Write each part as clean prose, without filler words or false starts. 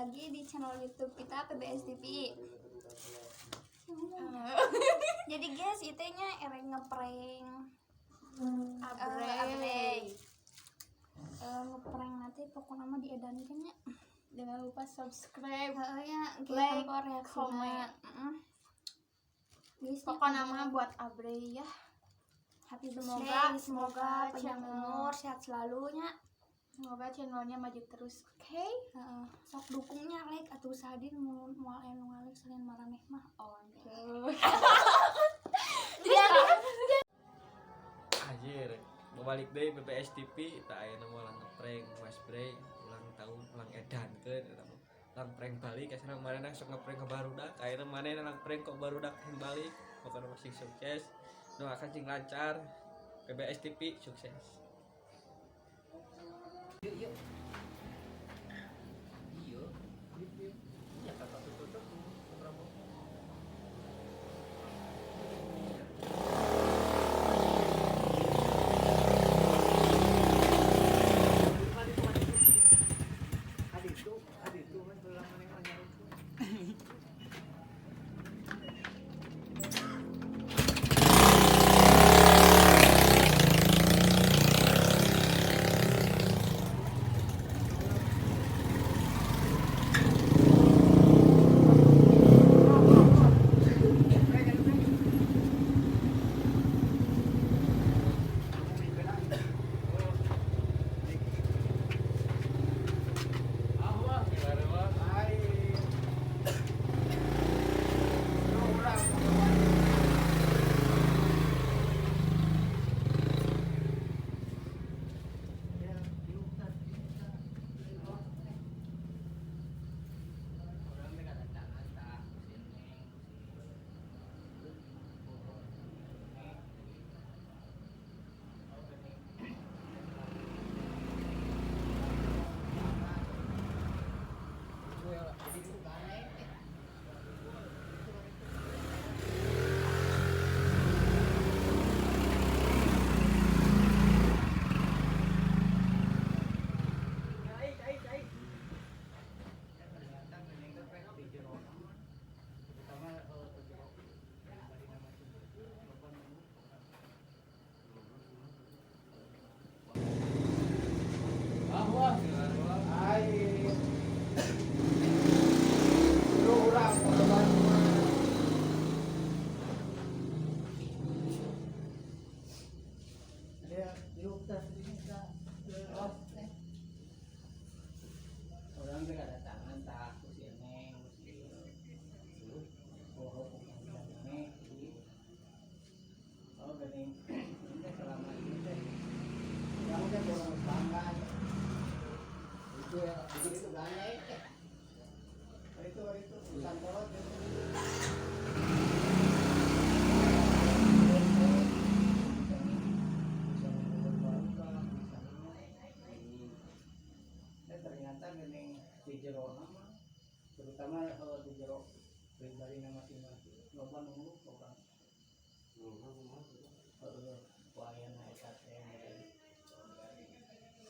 lagi di channel YouTube kita PBS TV. Jadi guys, itenya erek ngeprank Abrey. Ngeprank nanti pokoknya mah diedankeun nya. Jangan lupa subscribe, Ya, like, reaksi comment. Guys, Pokoknya mah buat Abrey ya. happy Semoga- birthday, semoga panjang channel- umur, sehat selalu nya. Semoga channelnya maju terus, oke? Sok dukungnya like atuh sadir moal anu ngalek salian maraneh mah. Anjir, mau balik deh PPS TV, tak aya nu ulang ngeprank Mas Bray, ulang tahun, ulang edan ke, ulang prank balik, karena kemarin sok ngeprank ke barudak, akhirnya mana ulang prank kok barudak yang balik, pokoknya masih sukses, doakan cing lancar, PPS TV sukses. Yuk. Iya, kata tutup berapa? Orang juga ada tangan tak kursi neng kursi bohong ini oh bening ini selama ini teh yang udah orang bangga itu ya itu gane itu bukan kolot ternyata bening di jero nama terutama di jero pribadi masing-masing loba nunggu orang wayan eta teh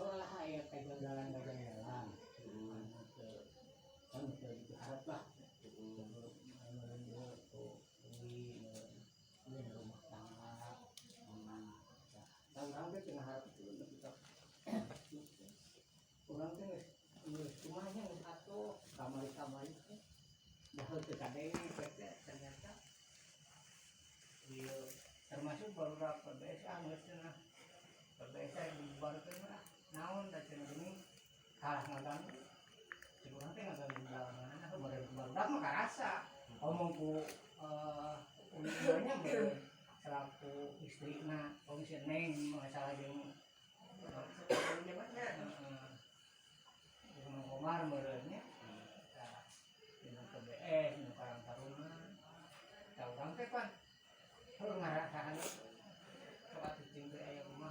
olah aya kegagalan kan itu harap lah rumah tangga orang teh tengah harap itu orang teh rumahnya satu kamar dah teu kadeng ternyata ieu termasuk baru PBS geus cenah PBS dibubarkeun lah naon da cenah gini kalah ngaganggu cing urang teh ngaganggu jalanan barudak mah karasa omong ku umurnya selaku istrina komisi neng masalah jeung Komar merenya dengan PBS, dengan Karang Taruna tahu kan teh kan kalau ngarasakan soal cicing teh aya rumah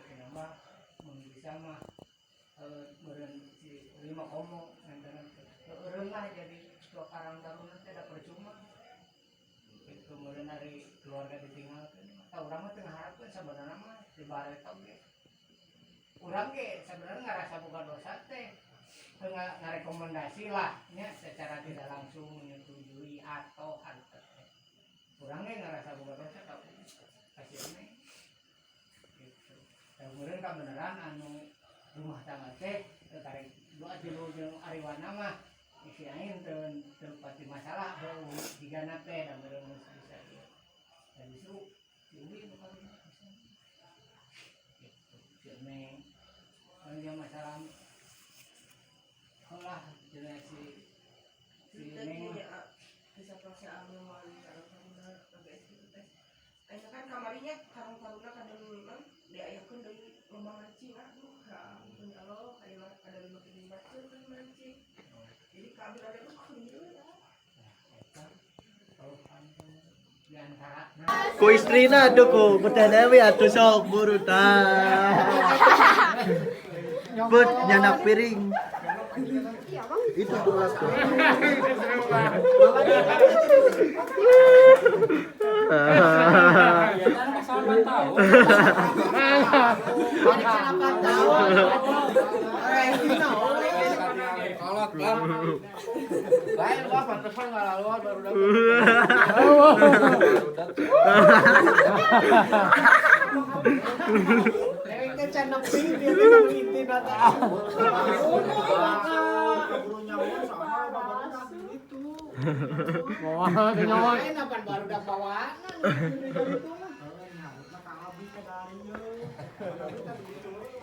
kenapa bisa mah meureun si lima komo ngantenan eureun lah jadi ketua Karang Taruna teh da percuma itu meureun hari keluarga ditinggalkeun tahu urang mah teu ngaharapkeun sabenerna mah di bare tau ge urang ge sebenarnya ngerasa bukan dosa teh ngarekomendasi lah nya secara tidak langsung menyetujui atau antar kurangnya ngerasa boga dosa tau hasilnya gitu. Dan kemudian kan beneran anu rumah tangga teh tarik doa jero jeung ariwana mah isi angin teu pati masalah beuh digana teh dan bener bisa ieu. Dan justru ini bukan bisa. Gitu. Jeung yang masalah olah jelas si Neng bisa proses ambil melalui cara karuna PBS itu teh. Aya kan kamarinya karung-karuna kada memang diayakeun dari lomba mancing aduh ka ampun Allah aya ada 5 kali baca kan mancing. Jadi kabel ada tuh keliru lah. di antara Ku istrina aduh ku teh Dewi atuh sok buru tah. But nyanak piring. Itu tulas tuh. Kolot lah. Lain gua pantesan enggak laluan baru dapat. Dewi teh can nepi dia teh nu intina teh. Keburu nyawa soalnya baru itu. Wah, nyawa napan baru dak bawaan itu mah.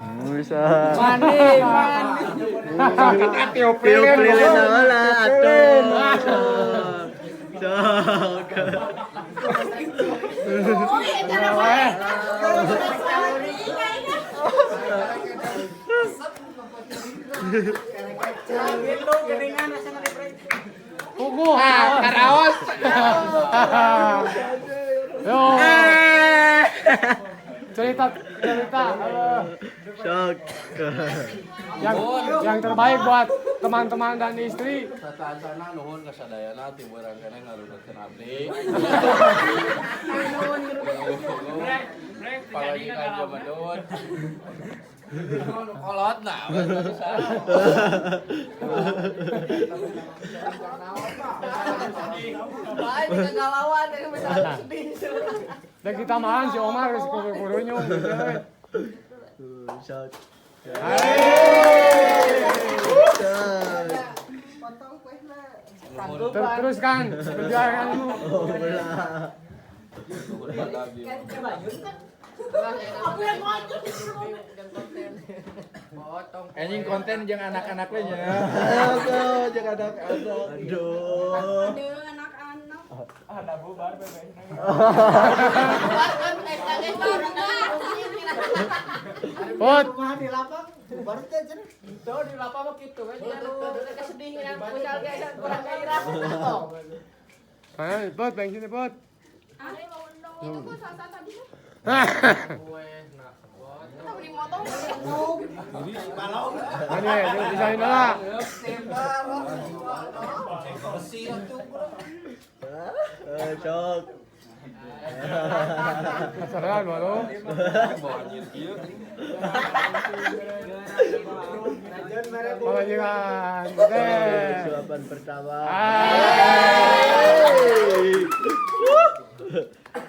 Bisa. Mandi. Tiup-tiup lah atuh. Sok. Kugu karaos. Yo. Cerita. Sok. Yang terbaik buat teman-teman dan istri. Sataan-sana nuhun kasadayana timuran keneh ngarudetkeun abdi. Apalagi ka Jamadun. Kolot nah. Baik kegalawan yang bisa sedih. Dan kita mahan si Omar geus kudu-kudunya. Sok. Potong kuehna. Teruskan perjalananmu. Oh, belah. Aku yang maju. Anjing konten jeung anak-anak we nya. Aduh, jangan anak-anak. Aduh. Aduh, anak-anak. Ada bubar bebek. Pot. Di lapang baru teh cenah. Tuh di lapang mah kitu we anu kesedihan misal ge kurang gairah. Ayo, pot, bang sini, pot. Itu kok salsa tadi mah. Kita beli motong. Ini, bisa ini lah. Sok. Masalah baru. Pemajikan. Suapan pertama.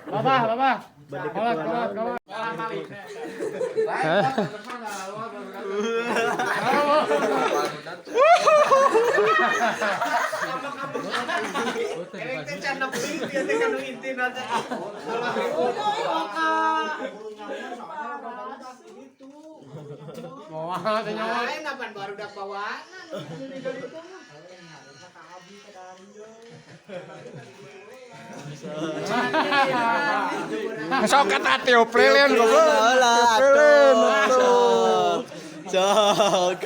Bapak. Kolot. Mau nyawa. Napan baru dak bawaan. Sok kata tiup lilin goblok. Lilin atuh. Sok.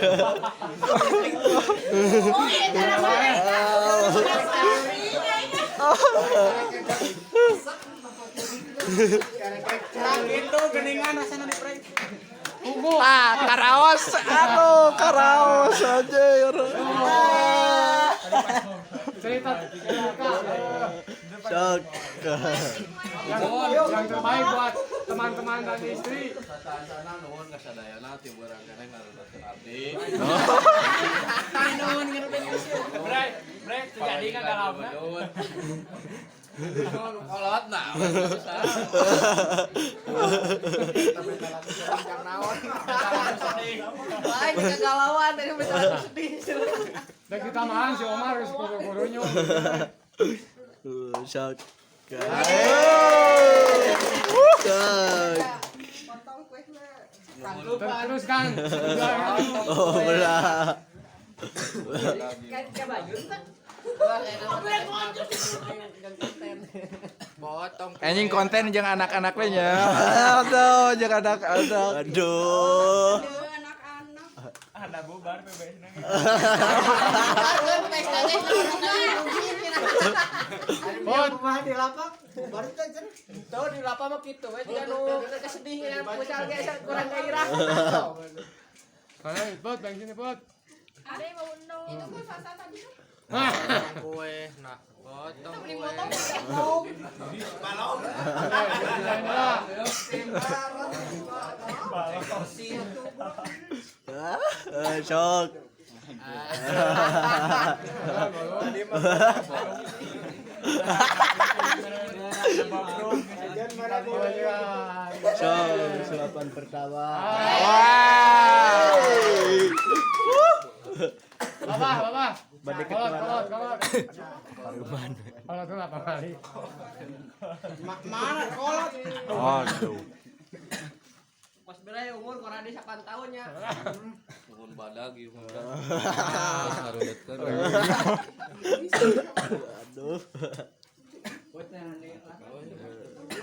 Itu geningan asana di prank. Karaos. Aduh, karaos anjir. Cerita. Sok. Yang terbaik buat teman-teman dan istri. Sana nuhun kasadayana ti beurang keneh ngarudakeun abdi. Brek terjadi kan dalamna. Kolot nah. Lain kegalauan dari betul sedih. Dan kita mahan si Omar geus kudu-kudunya. Sok. Potong kuehna. Terus kan. Oh, belah. Kan kabayun kan. Anjing konten jeung anak-anak we nya. Aduh, jangan anak-anak. Aduh. Anak-anak. Ada bubar PBS nang. Rumah di lapak baru kan Tuh di lapar mah kitu we tidak nu kesedihan pusal ge kurang gairah. Mana Pot bang sini Pot. Ada yang mau undang. Itu kan fasa tadi tuh. Kue nak potong Beli kue. potong. Sok. Sok, sulapan pertama. Bapak. Balik ke Kolot. Paruman. Kolot itu apa kali? mana kolot Aduh. Mas Bray umur kurang di 8 tahunnya. Nuhun badag ieu mah. Ngarudakeun. Aduh.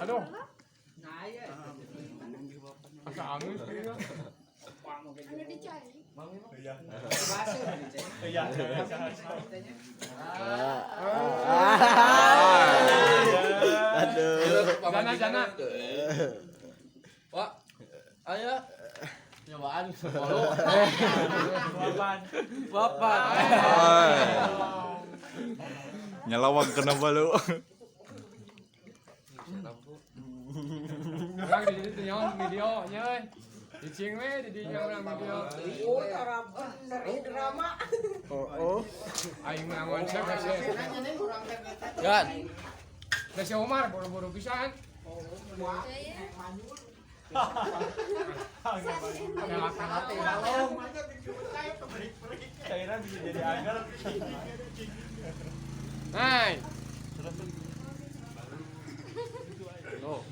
Aduh. Nah ya. Asa angin sih. Anu dicari. Aduh. Jana. Wah. Aya nyobaan. Bapak. Nyelawang kena balu. Orang di situ nyawa videonya we. Dicing we di orang video. Oh, harapan dari drama. Oh. Aing ngangon cek kasih. Gan. Si Omar buru-buru pisan. Cairan bisa jadi agar. Hai. Oh,